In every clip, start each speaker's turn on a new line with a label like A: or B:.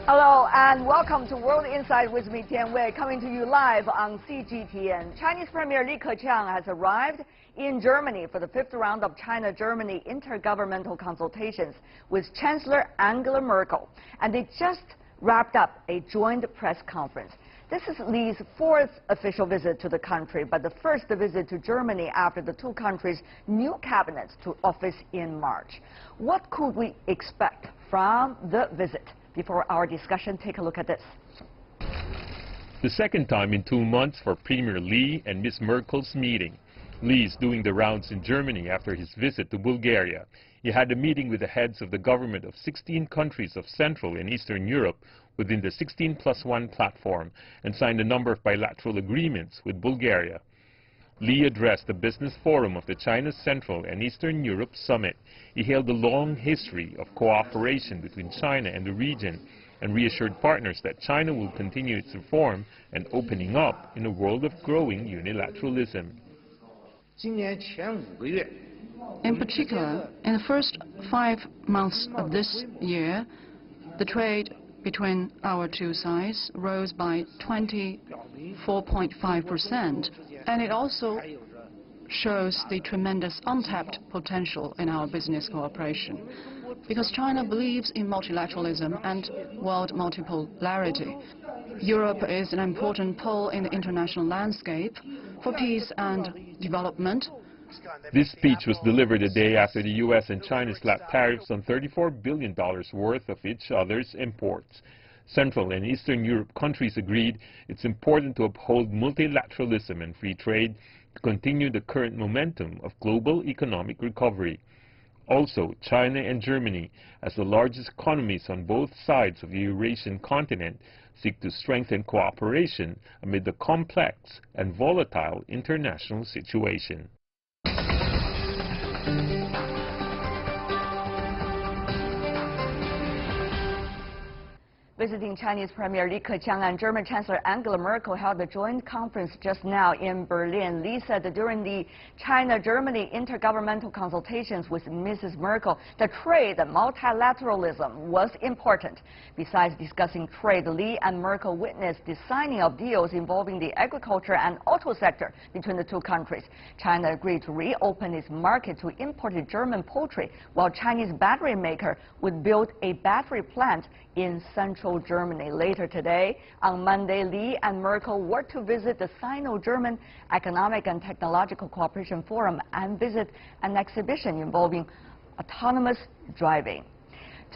A: Hello and welcome to World Insight with me, Tian Wei, coming to you live on CGTN. Chinese Premier Li Keqiang has arrived in Germany for the 5th round of China-Germany intergovernmental consultations with Chancellor Angela Merkel, and they just wrapped up a joint press conference. This is Li's 4th official visit to the country, but the first visit to Germany after the two countries' new cabinets took office in March. What could we expect from the visit? Before our discussion, take a look at this.
B: The second time in 2 months for Premier Li and Ms. Merkel's meeting. Li is doing the rounds in Germany after his visit to Bulgaria. He had a meeting with the heads of the government of 16 countries of Central and Eastern Europe within the 16+1 platform and signed a number of bilateral agreements with Bulgaria. Li addressed the business forum of the China Central and Eastern Europe Summit. He hailed the long history of cooperation between China and the region and reassured partners that China will continue its reform and opening up in a world of growing unilateralism.
C: In particular, in the first 5 months of this year, the trade between our two sides rose by 24.5%, and it also shows the tremendous untapped potential in our business cooperation, because China believes in multilateralism and world multipolarity. Europe is an important pole in the international landscape for peace and development.
B: This speech was delivered a day after the U.S. and China slapped tariffs on $34 billion worth of each other's imports. Central and Eastern Europe countries agreed it's important to uphold multilateralism and free trade to continue the current momentum of global economic recovery. Also, China and Germany, as the largest economies on both sides of the Eurasian continent, seek to strengthen cooperation amid the complex and volatile international situation.
A: Visiting Chinese Premier Li Keqiang and German Chancellor Angela Merkel held a joint conference just now in Berlin. Li said that during the China-Germany intergovernmental consultations with Mrs. Merkel, the trade and multilateralism was important. Besides discussing trade, Li and Merkel witnessed the signing of deals involving the agriculture and auto sector between the two countries. China agreed to reopen its market to imported German poultry, while Chinese battery maker would build a battery plant in central Germany. Later today, on Monday, Li and Merkel were to visit the Sino-German Economic and Technological Cooperation Forum and visit an exhibition involving autonomous driving.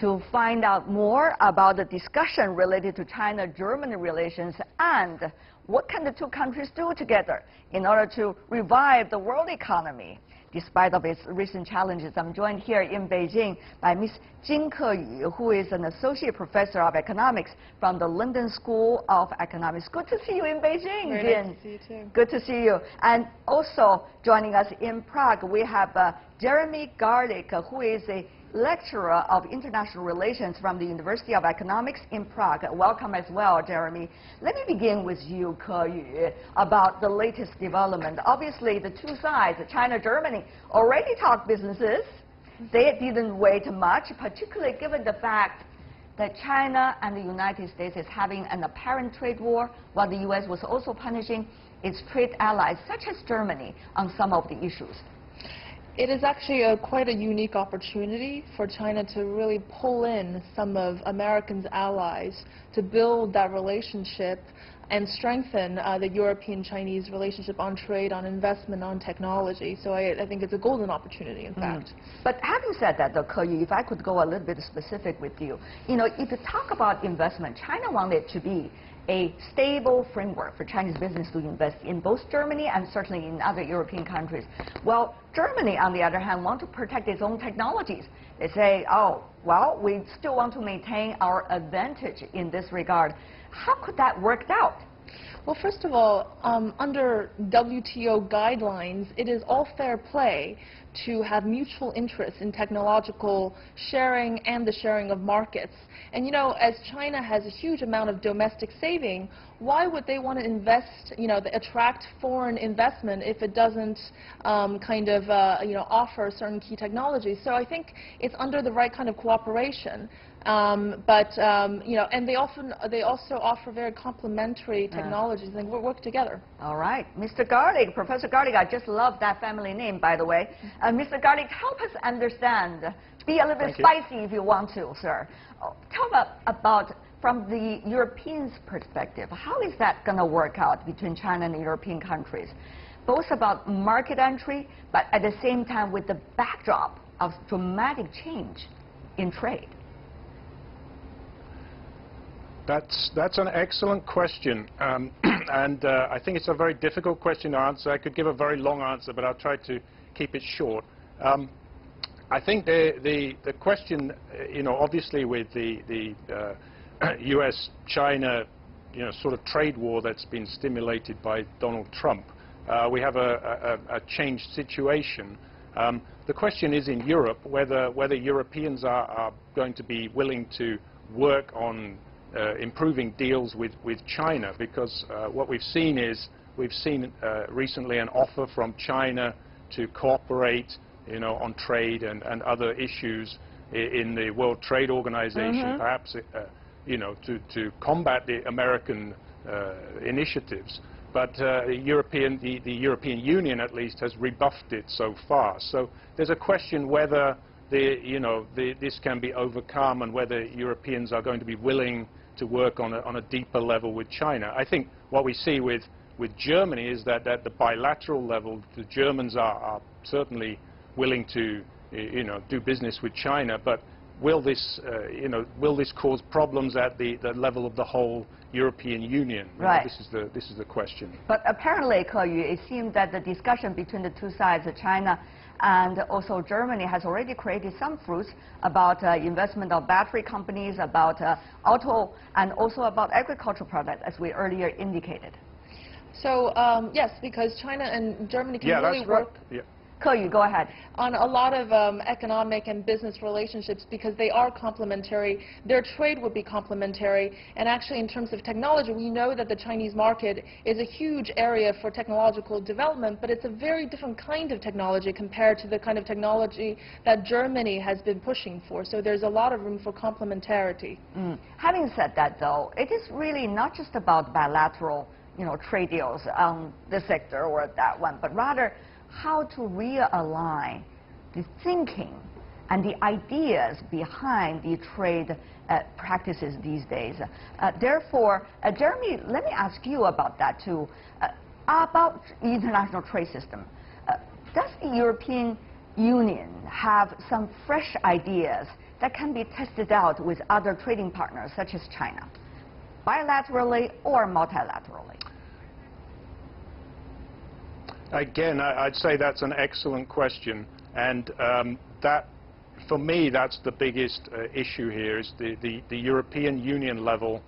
A: To find out more about the discussion related to China-Germany relations and what can the two countries do together in order to revive the world economy, despite of its recent challenges, I'm joined here in Beijing by Ms. Jin Keyu, who is an associate professor of economics from the London School of Economics. Good to see you in Beijing,
D: Very
A: Jin.
D: nice to see you too.
A: Good to see you. And also joining us in Prague, we have Jeremy Garlick, who is a lecturer of international relations from the University of Economics in Prague. Welcome as well, Jeremy. Let me begin with you, Keyu, about the latest development. Obviously, the two sides, China, Germany, already talked businesses. They didn't wait much, particularly given the fact that China and the United States is having an apparent trade war, while the U.S. was also punishing its trade allies, such as Germany, on some of the issues.
D: It is actually quite a unique opportunity for China to really pull in some of Americans' allies to build that relationship and strengthen the European-Chinese relationship on trade, on investment, on technology. So I think it's a golden opportunity, in fact.
A: But having said that, though, Keyu, if I could go a little bit specific with you, if you talk about investment, China wanted to be a stable framework for Chinese business to invest in both Germany and certainly in other European countries. Well, Germany, on the other hand, want to protect its own technologies. They say, oh, well, we still want to maintain our advantage in this regard. How could that work out?
D: Well, first of all, under WTO guidelines, it is all fair play to have mutual interest in technological sharing and the sharing of markets. And as China has a huge amount of domestic saving, why would they want to invest, attract foreign investment if it doesn't offer certain key technologies? So I think it's under the right kind of cooperation. And they also offer very complementary technologies and work together.
A: All right. Mr. Garlick, Professor Garlick, I just love that family name, by the way. Mr. Garlick, help us understand. Be a little bit spicy if you want to, sir. Tell us about, from the Europeans' perspective, how is that going to work out between China and the European countries? Both about market entry, but at the same time with the backdrop of dramatic change in trade.
E: That's an excellent question, and I think it's a very difficult question to answer. I could give a very long answer, but I'll try to keep it short. I think the question, obviously with the U.S.-China, sort of trade war that's been stimulated by Donald Trump, we have a changed situation. The question is in Europe whether Europeans are going to be willing to work on improving deals with China, because what we've seen recently an offer from China to cooperate on trade and other issues in the World Trade Organization, perhaps to combat the American initiatives. But the European Union at least has rebuffed it so far. So there's a question whether this can be overcome and whether Europeans are going to be willing to work on a deeper level with China. I think what we see with Germany is that at the bilateral level, the Germans are certainly willing to do business with China, but will this cause problems at the level of the whole European Union?
A: Right.
E: This is the question.
A: But apparently, Ke Yu, it seems that the discussion between the two sides, China and also Germany, has already created some fruits about investment of battery companies, about auto, and also about agricultural products, as we earlier indicated.
D: So yes, because China and Germany can really work.
E: Yeah.
A: Ke Yu, go ahead.
D: On a lot of economic and business relationships, because they are complementary. Their trade would be complementary, and actually in terms of technology, we know that the Chinese market is a huge area for technological development, but it's a very different kind of technology compared to the kind of technology that Germany has been pushing for. So there's a lot of room for complementarity.
A: Having said that, though, it is really not just about bilateral, trade deals on this sector or that one, but rather how to realign the thinking and the ideas behind the trade practices these days. Therefore, Jeremy, let me ask you about that too. About the international trade system. Does the European Union have some fresh ideas that can be tested out with other trading partners such as China, bilaterally or multilaterally?
E: Again, I'd say that's an excellent question, and for me, that's the biggest issue here, is the European Union level.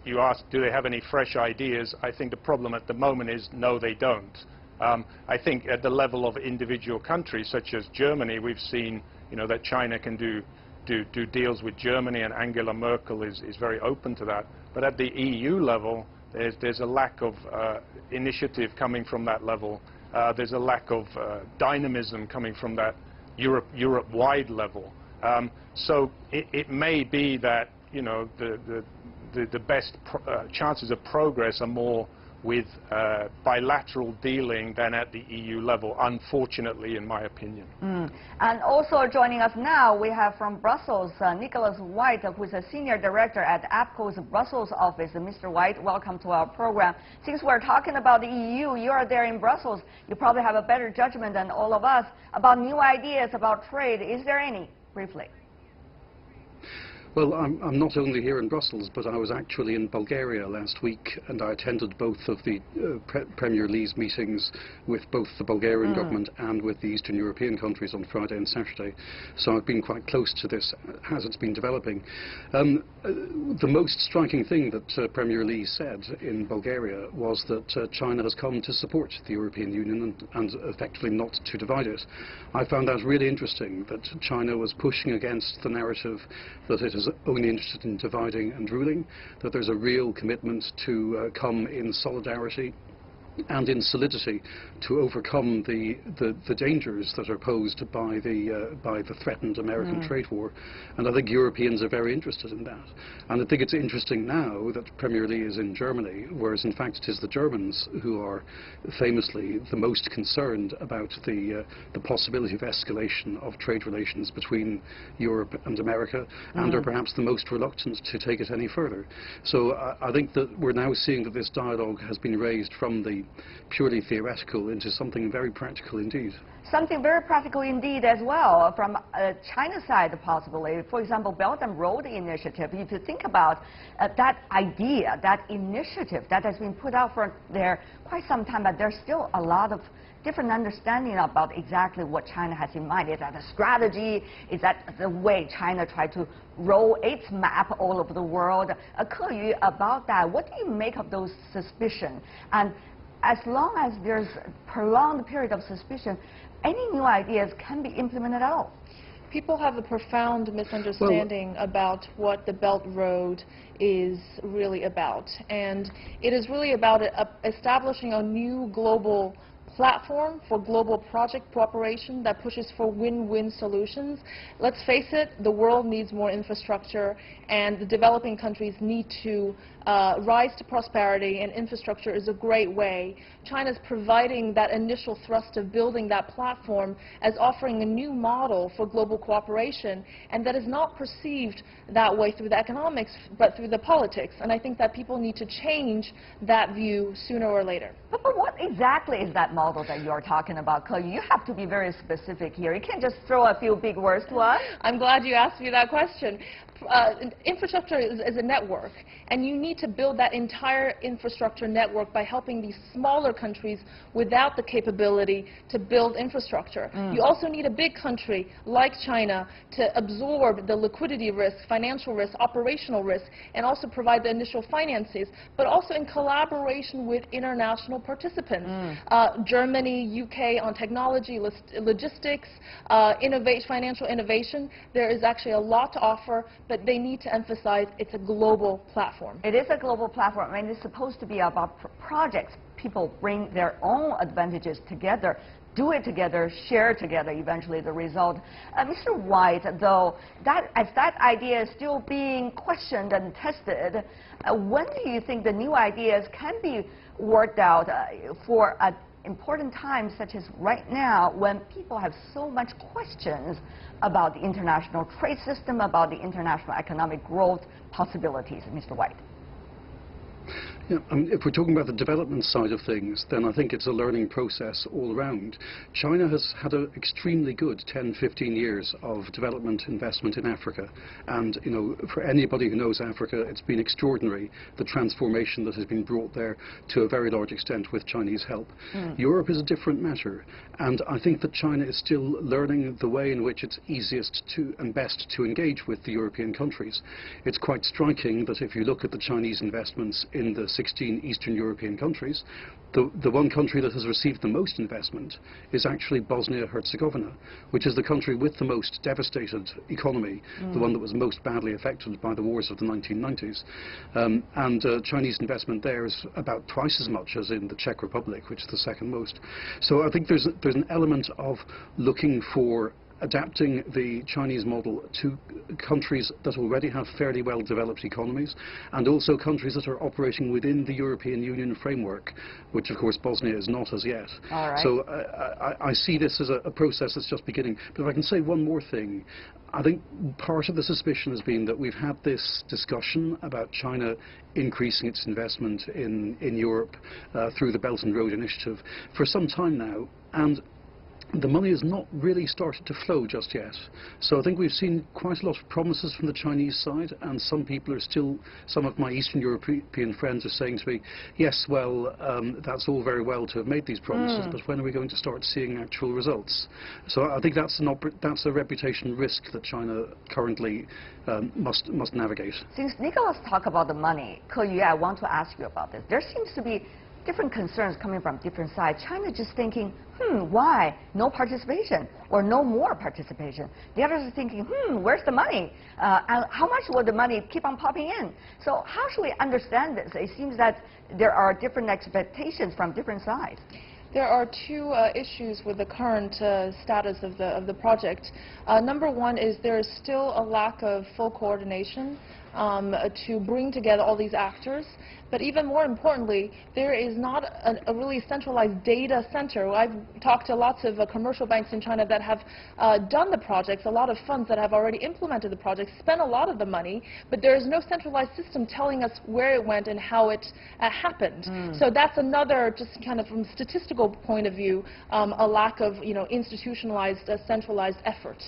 E: You asked, do they have any fresh ideas? I think the problem at the moment is no, they don't. I think at the level of individual countries, such as Germany, we've seen that China can do deals with Germany, and Angela Merkel is very open to that. But at the EU level, there's a lack of initiative coming from that level. There's a lack of dynamism coming from that Europe-wide level. So it may be that the best chances of progress are more with bilateral dealing than at the EU level, unfortunately, in my opinion.
A: And also joining us now, we have from Brussels, Nicholas White, who is a Senior Director at APCO's Brussels office. Mr. White, welcome to our program. Since we're talking about the EU, you are there in Brussels. You probably have a better judgment than all of us about new ideas about trade. Is there any, briefly?
F: Well, I'm not only here in Brussels, but I was actually in Bulgaria last week, and I attended both of the Premier Li's meetings with both the Bulgarian government and with the Eastern European countries on Friday and Saturday. So I've been quite close to this as it's been developing. The most striking thing that Premier Li said in Bulgaria was that China has come to support the European Union and effectively not to divide it. I found that really interesting, that China was pushing against the narrative that it has is only interested in dividing and ruling, that there's a real commitment to come in solidarity and in solidity to overcome the dangers that are posed by the threatened American trade war. And I think Europeans are very interested in that. And I think it's interesting now that Premier Li is in Germany, whereas in fact it is the Germans who are famously the most concerned about the possibility of escalation of trade relations between Europe and America, and are perhaps the most reluctant to take it any further. So I think that we're now seeing that this dialogue has been raised from the purely theoretical into something very practical indeed.
A: Something very practical indeed as well from China's side possibly. For example, Belt and Road Initiative. If you think about that idea, that initiative that has been put out for there quite some time, but there's still a lot of different understanding about exactly what China has in mind. Is that a strategy? Is that the way China tried to roll its map all over the world? Ke Yu, about that, what do you make of those suspicions? And as long as there's a prolonged period of suspicion, any new ideas can be implemented at all.
D: People have a profound misunderstanding about what the Belt Road is really about. And it is really about establishing a new global platform for global project cooperation that pushes for win-win solutions. Let's face it, the world needs more infrastructure, and the developing countries need to rise to prosperity, and infrastructure is a great way. China's providing that initial thrust of building that platform as offering a new model for global cooperation, and that is not perceived that way through the economics, but through the politics. And I think that people need to change that view sooner or later.
A: But what exactly is that model that you're talking about, Ke Yu? You have to be very specific here. You can't just throw a few big words to us.
D: I'm glad you asked me that question. Infrastructure is a network, and you need to build that entire infrastructure network by helping these smaller countries without the capability to build infrastructure. You also need a big country like China to absorb the liquidity risk, financial risk, operational risk, and also provide the initial finances, but also in collaboration with international participants. Germany, UK on technology, logistics, financial innovation. There is actually a lot to offer, but they need to emphasize it's a global platform.
A: It is a global platform, and it's supposed to be about projects. People bring their own advantages together, do it together, share together, eventually the result. Mr. White, though, as that idea is still being questioned and tested, when do you think the new ideas can be worked out for an important time such as right now, when people have so much questions about the international trade system, about the international economic growth possibilities? Mr. White.
F: Yeah, if we're talking about the development side of things, then I think it's a learning process all around. China has had an extremely good 10, 15 years of development investment in Africa. And, you know, for anybody who knows Africa, it's been extraordinary, the transformation that has been brought there to a very large extent with Chinese help. Europe is a different matter. And I think that China is still learning the way in which it's easiest to and best to engage with the European countries. It's quite striking that if you look at the Chinese investments in the 16 Eastern European countries, the one country that has received the most investment is actually Bosnia-Herzegovina, which is the country with the most devastated economy, the one that was most badly affected by the wars of the 1990s. Chinese investment there is about twice as much as in the Czech Republic, which is the second most. So I think there's an element of looking for adapting the Chinese model to countries that already have fairly well developed economies, and also countries that are operating within the European Union framework, which of course Bosnia is not as yet.
A: All right.
F: So I see this as a process that's just beginning. But if I can say one more thing, I think part of the suspicion has been that we've had this discussion about China increasing its investment in Europe through the Belt and Road Initiative for some time now, and the money has not really started to flow just yet. So I think we've seen quite a lot of promises from the Chinese side, and some people are still, some of my Eastern European friends are saying to me, yes, well, that's all very well to have made these promises, but when are we going to start seeing actual results? So I think that's a reputation risk that China currently must navigate.
A: Since Nicholas talked about the money, Ke Yu, I want to ask you about this. There seems to be different concerns coming from different sides. China just thinking, why no participation or no more participation? The others are thinking, where's the money? And how much will the money keep on popping in? So how should we understand this? It seems that there are different expectations from different sides.
D: There are two issues with the current status of the project. Number one is there is still a lack of full coordination to bring together all these actors. But even more importantly, there is not a really centralized data center. I've talked to lots of commercial banks in China that have done the projects, a lot of funds that have already implemented the project, spent a lot of the money, but there is no centralized system telling us where it went and how it happened. So that's another, just kind of from a statistical point of view, a lack of institutionalized, centralized effort.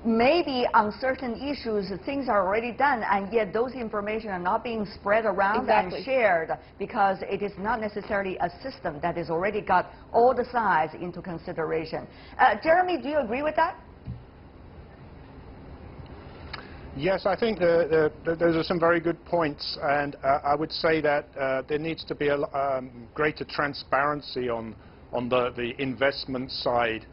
A: Maybe on certain issues, things are already done, and yet those information are not being spread around and shared because it is not necessarily a system that has already got all the sides into consideration. Jeremy, do you agree with that?
E: Yes, I think those are some very good points, and I would say that there needs to be a greater transparency on the investment side.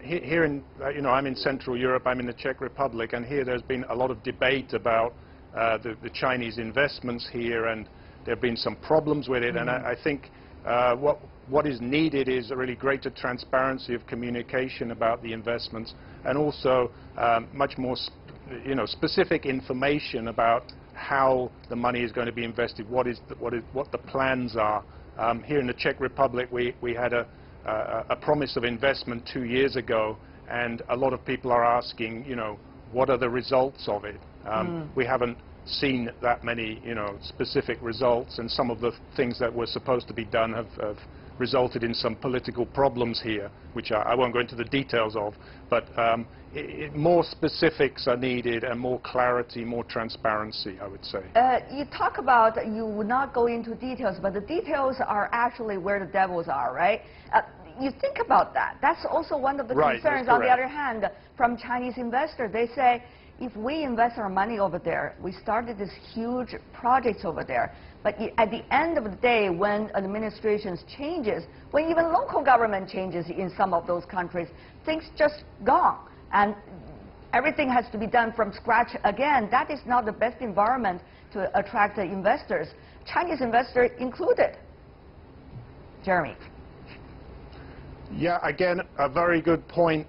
E: Here in, I'm in Central Europe, I'm in the Czech Republic, and here there's been a lot of debate about the Chinese investments here, and there have been some problems with it. And I think what is needed is a really greater transparency of communication about the investments, and also much more specific information about how the money is going to be invested, what the plans are. Here in the Czech Republic, we had a promise of investment 2 years ago, and a lot of people are asking, what are the results of it? We haven't seen that many, specific results, and some of the things that were supposed to be done have resulted in some political problems here, which I won't go into the details of, but more specifics are needed, and more clarity, more transparency, I would say.
A: You talk about you would not go into details, but the details are actually where the devils are, right? You think about that. That's also one of the concerns. On the other hand, from Chinese investors, they say, if we invest our money over there, we started this huge projects over there, but at the end of the day, when administrations changes, when even local government changes in some of those countries, things just gone, and everything has to be done from scratch again. That is not the best environment to attract the investors, Chinese investors included. Jeremy.
E: Yeah, again, a very good point.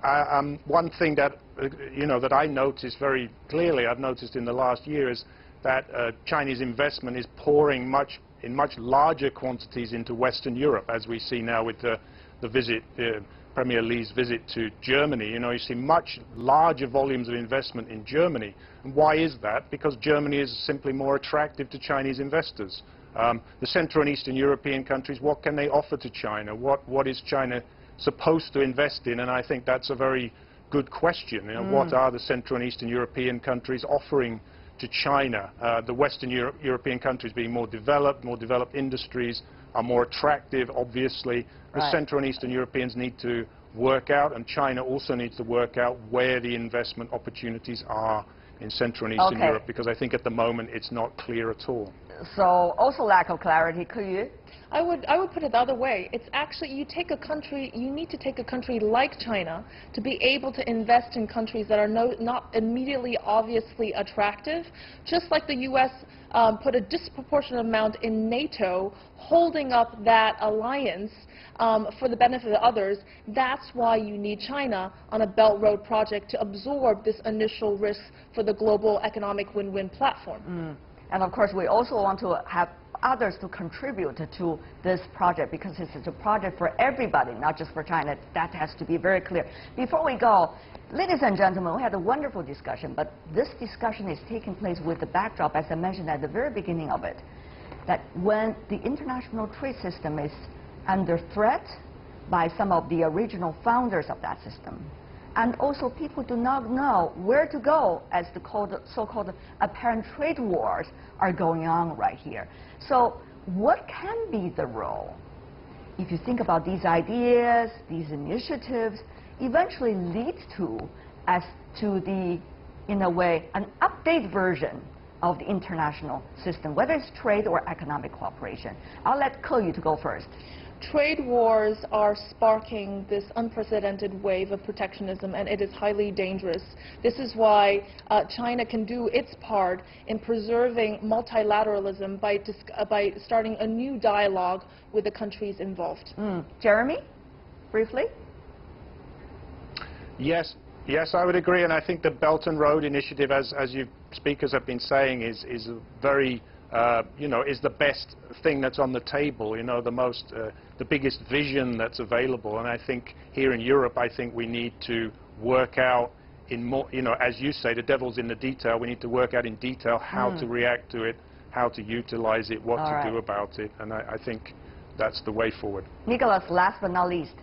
E: One thing that that I noticed very clearly, I've noticed in the last year, is that Chinese investment is pouring in much larger quantities into Western Europe, as we see now with the visit, Premier Li's visit to Germany. You see much larger volumes of investment in Germany. And why is that? Because Germany is simply more attractive to Chinese investors. The Central and Eastern European countries, what can they offer to China? What is China supposed to invest in? And I think that's a very good question. What are the Central and Eastern European countries offering to China? The Western European countries being more developed industries are more attractive, obviously. The Central and Eastern Europeans need to work out, and China also needs to work out where the investment opportunities are in Central and Eastern Europe, because I think at the moment it's not clear at all.
A: So also lack of clarity. Could you?
D: I would put it the other way. It's actually, you need to take a country like China to be able to invest in countries that are not immediately obviously attractive, just like the U.S. Put a disproportionate amount in NATO, holding up that alliance for the benefit of others. That's why you need China on a Belt Road project to absorb this initial risk for the global economic win-win platform.
A: And of course, we also want to have others to contribute to this project, because this is a project for everybody, not just for China. That has to be very clear. Before we go, ladies and gentlemen, we had a wonderful discussion, but this discussion is taking place with the backdrop, as I mentioned at the very beginning of it, that when the international trade system is under threat by some of the original founders of that system, and also people do not know where to go as the so-called apparent trade wars are going on right here. So what can be the role, if you think about these ideas, these initiatives, eventually lead to, in a way, an update version of the international system, whether it's trade or economic cooperation. I'll let Ke to go first.
D: Trade wars are sparking this unprecedented wave of protectionism, and it is highly dangerous. This is why China can do its part in preserving multilateralism by starting a new dialogue with the countries involved.
A: Jeremy, briefly?
E: Yes, I would agree, and I think the Belt and Road Initiative, as you speakers have been saying, is very is the best thing that's on the table, the biggest vision that's available. And I think here in Europe, I think we need to work out in more, as you say, the devil's in the detail. We need to work out in detail how to react to it, how to utilize it, what to do about it. And I think that's the way forward.
A: Nicholas, last but not least.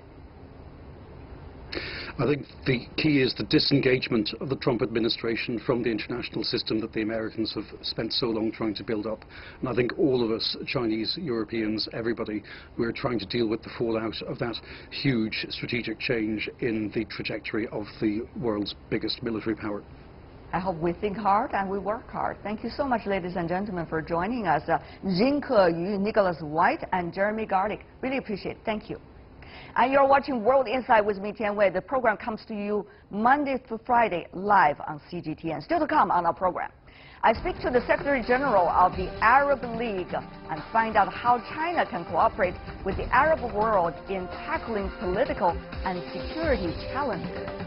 F: I think the key is the disengagement of the Trump administration from the international system that the Americans have spent so long trying to build up. And I think all of us, Chinese, Europeans, everybody, we're trying to deal with the fallout of that huge strategic change in the trajectory of the world's biggest military power.
A: I hope we think hard and we work hard. Thank you so much, ladies and gentlemen, for joining us. Jin Ke-yu, Nicholas White, and Jeremy Garlick. Really appreciate it. Thank you. And you're watching World Insight with me, Tian Wei. The program comes to you Monday to Friday live on CGTN. Still to come on our program, I speak to the Secretary General of the Arab League and find out how China can cooperate with the Arab world in tackling political and security challenges.